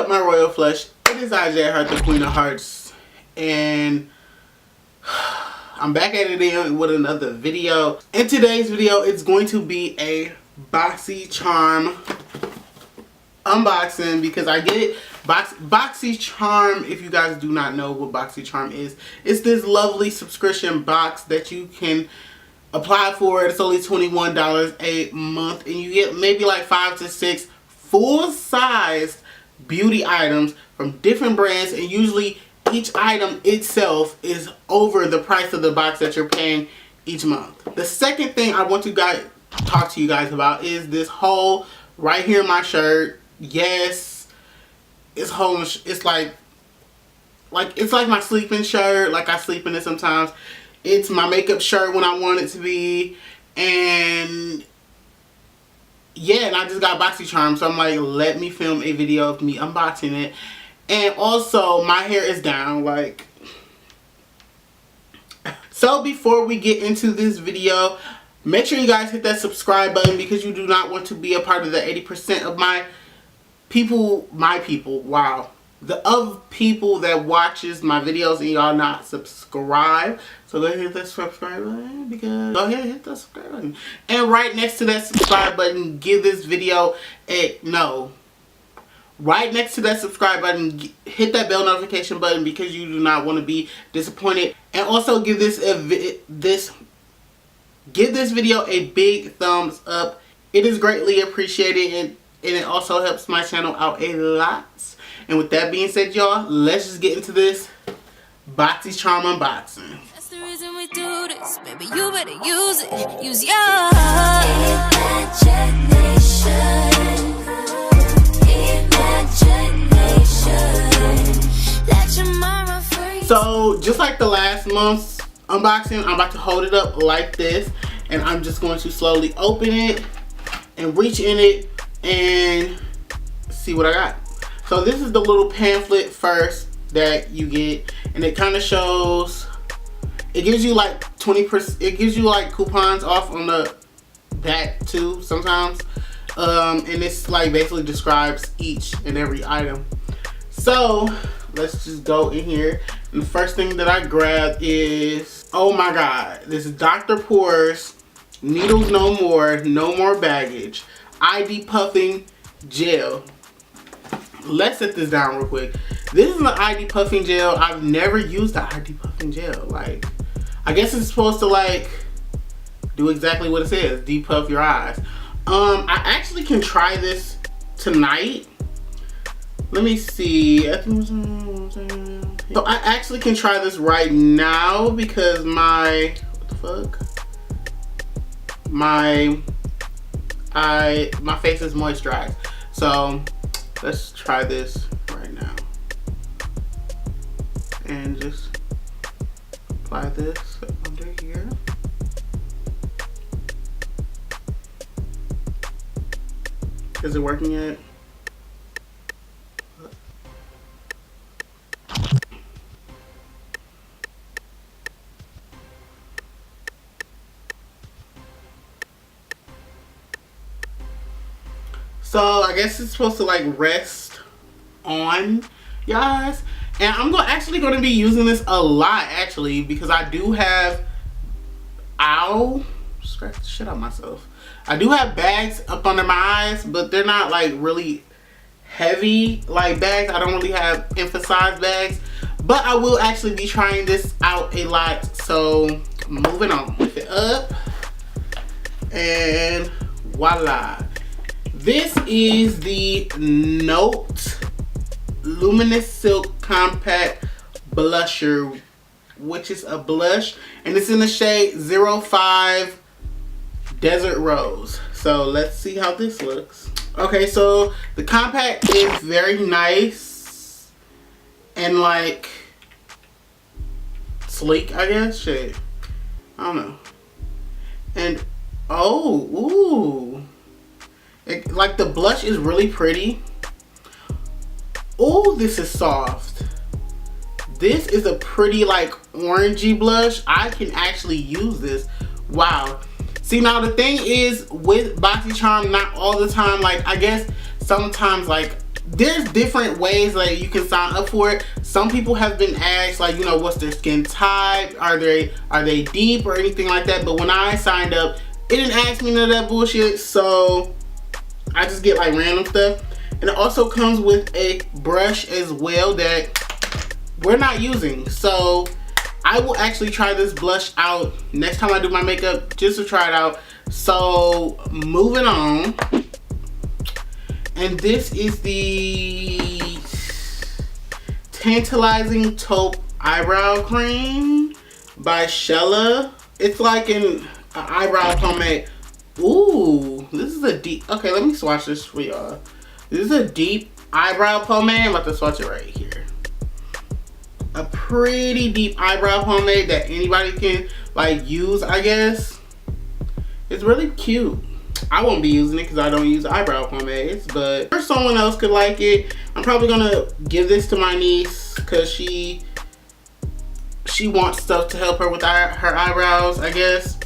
up, my royal flush? It is IJ Heart, the Queen of Hearts, and I'm back at it again with another video. In today's video, it's going to be a BOXYCHARM unboxing because I get it. BOXYCHARM, if you guys do not know what BOXYCHARM is, it's this lovely subscription box that you can apply for. It's only $21 a month, and you get maybe like 5 to 6 full-sized beauty items from different brands, and usually each item itself is over the price of the box that you're paying each month. The second thing I want to talk to you guys about is this hole right here in my shirt. Yes, it's like my sleeping shirt. Like, I sleep in it sometimes. It's my makeup shirt when I want it to be, and yeah, and I just got BOXYCHARM, so I'm like, let me film a video of me unboxing it. And also, my hair is down, like. So before we get into this video, make sure you guys hit that subscribe button because you do not want to be a part of the 80% of people that watches my videos and y'all not subscribe. So go ahead and hit that subscribe button, because go ahead and hit that subscribe button. And right next to that subscribe button, give this video right next to that subscribe button, hit that bell notification button because you do not want to be disappointed. And also give this video a big thumbs up. It is greatly appreciated, and it also helps my channel out a lot. And with that being said, y'all, let's just get into this BOXYCHARM unboxing. That's the reason we do this, baby. You better use it. Use your imagination. Let your mind run free. So, just like the last month's unboxing, I'm about to hold it up like this, and I'm just going to slowly open it and reach in it and see what I got. So this is the little pamphlet first that you get, and it kind of shows, it gives you like 20%, it gives you like coupons off on that too sometimes, and it's like basically describes each and every item. So let's just go in here, and the first thing that I grabbed is, oh my god, this is Dr. Pores Needles No More, No More Baggage ID Puffing Gel. Let's set this down real quick. This is an ID puffing gel. I've never used the ID puffing gel. Like, I guess it's supposed to like do exactly what it says, depuff your eyes. I actually can try this tonight. Let me see. So I actually can try this right now because my face is moisturized. So let's try this right now and just apply this under here. Is it working yet? So I guess it's supposed to like rest on your eyes, and I'm actually going to be using this a lot actually, because I do have, scratch the shit out of myself. I do have bags up under my eyes, but they're not like really heavy like bags. I don't really have emphasized bags, but I will actually be trying this out a lot. So moving on, lift it up, and voila. This is the Note Luminous Silk Compact Blusher, which is a blush, and it's in the shade 05 Desert Rose. So let's see how this looks. Okay, so the compact is very nice and like sleek, I guess. Shade, I don't know. And like the blush is really pretty. Oh, this is soft. This is a pretty like orangey blush. I can actually use this. Wow. See, now the thing is with BOXYCHARM, not all the time, like I guess sometimes like there's different ways like you can sign up for it. Some people have been asked like, you know, what's their skin type, are they deep or anything like that, but when I signed up it didn't ask me none of that bullshit, so I just get like random stuff. And it also comes with a brush as well that we're not using, so I will actually try this blush out next time I do my makeup just to try it out. So moving on, and this is the Tantalizing Taupe Eyebrow Cream by Shella. It's like an eyebrow pomade. Ooh, this is a deep, okay, let me swatch this for y'all. This is a deep eyebrow pomade. I'm about to swatch it right here. A pretty deep eyebrow pomade that anybody can like use, I guess. It's really cute. I won't be using it because I don't use eyebrow pomades, but if someone else could like it, I'm probably gonna give this to my niece because she wants stuff to help her with her eyebrows, I guess.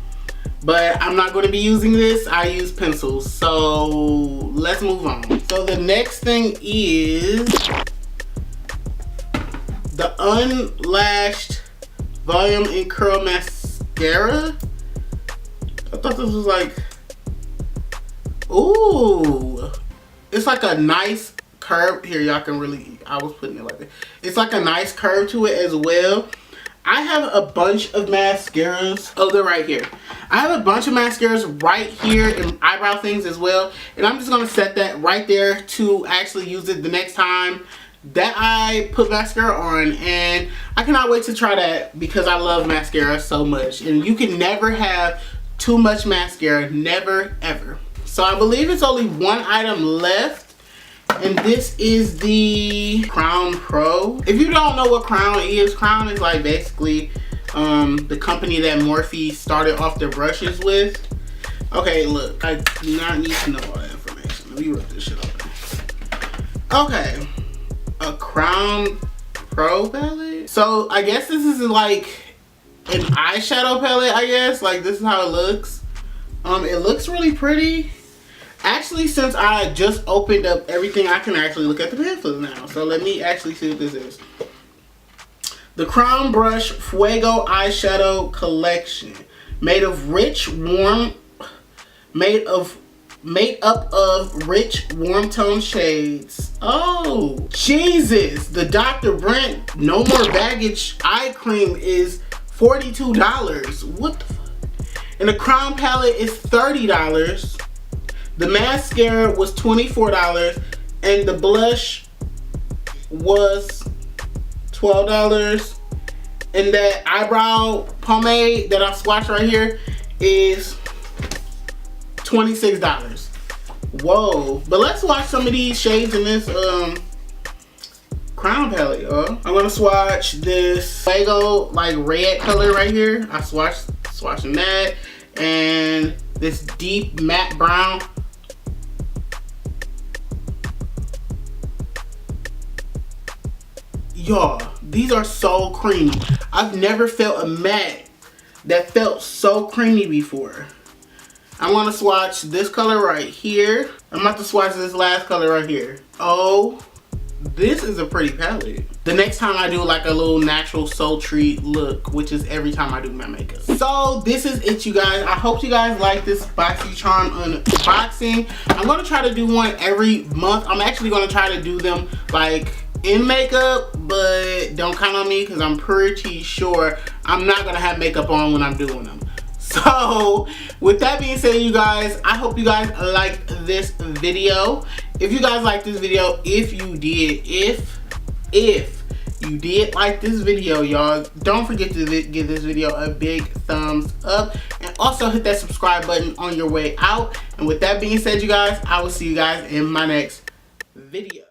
But I'm not going to be using this. I use pencils. So let's move on. So the next thing is the Unlashed Volume and Curl Mascara. I thought this was like, ooh, it's like a nice curve. Here, y'all can really, I was putting it like that. It's like a nice curve to it as well. I have a bunch of mascaras. Oh, they're right here. I have a bunch of mascaras right here and eyebrow things as well. And I'm just going to set that right there to actually use it the next time that I put mascara on. And I cannot wait to try that because I love mascara so much. And you can never have too much mascara. Never, ever. So I believe it's only one item left. And this is the Crown Pro. If you don't know what Crown is like basically the company that Morphe started off their brushes with. Okay, look, I do not need to know all that information. Let me rip this shit open. Okay, a Crown Pro palette. So I guess this is like an eyeshadow palette, I guess. Like this is how it looks. It looks really pretty. Actually, since I just opened up everything, I can actually look at the pamphlet now. So let me actually see what this is. The Crown Brush Fuego Eyeshadow Collection. Made up of rich, warm tone shades. Oh, Jesus. The Dr. Brent No More Baggage Eye Cream is $42. What the fuck? And the Crown palette is $30. The mascara was $24 and the blush was $12. And that eyebrow pomade that I swatched right here is $26. Whoa. But let's swatch some of these shades in this Crown palette, y'all. I'm gonna swatch this Fuego like red color right here. I swatching that, and this deep matte brown. Y'all, these are so creamy. I've never felt a matte that felt so creamy before. I'm gonna swatch this color right here. I'm about to swatch this last color right here. Oh, this is a pretty palette. The next time I do like a little natural sultry look, which is every time I do my makeup. So this is it, you guys. I hope you guys like this BoxyCharm unboxing. I'm gonna try to do one every month. I'm actually gonna try to do them like in makeup, but don't count on me because I'm pretty sure I'm not gonna have makeup on when I'm doing them. So with that being said, you guys, I hope you guys liked this video. If you guys liked this video, if you did like this video, y'all, don't forget to give this video a big thumbs up and also hit that subscribe button on your way out. And with that being said, you guys, I will see you guys in my next video.